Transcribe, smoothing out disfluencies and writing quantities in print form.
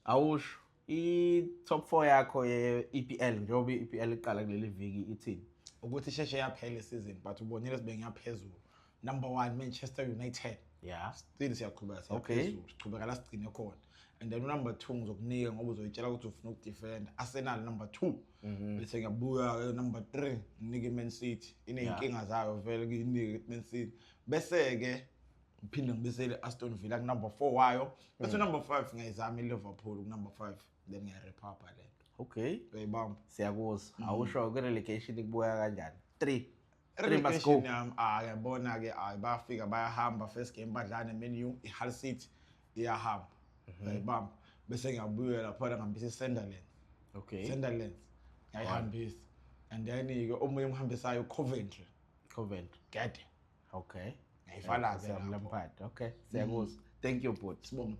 Awusho i-top 4 yakho ye-EPL njengoba i-EPL iqala kuleli viki ithini? Ukuthi isheshe yaphela isizini but ubonile sibe ngiyaphezulu. Number 1 Manchester United. Yeah. Still siyaqhubeka Okay. siyaphezulu. Siqhubeka la sigcine khona. And then number 2 ngizokunika ngoba uzoyitshela ukuthi ufuna ukudefend. Arsenal number 2. Bese ngiyabuya number 3 nginike Man City. Ineyinkinga zayo vele nginike Man City. Bese ke ngiphinde ngibisele Aston Villa ku number 4 wayo. Bese number 5 ngiyizama iLiverpool ku number 5 then ngiyarepapa lento. Okay. Uyayibamba. Siyakuzwa. Awusho ke relegation kubuya kanjani? 3 must go. Relegation yami yabona ke bayafika bayahamba first game badlana Man U iHull City iyahamba. Uyayibamba. Bese ngiyabuya lapha ngihambisa iSunderland. Okay. Sunderland ngiyihambisa. And then ke omunye umhambisayo Coventry. Gede. Okay. Ngiyifalaza lapho. Okay. Siyakuzwa. Thank you, Bhuti. Sibonge.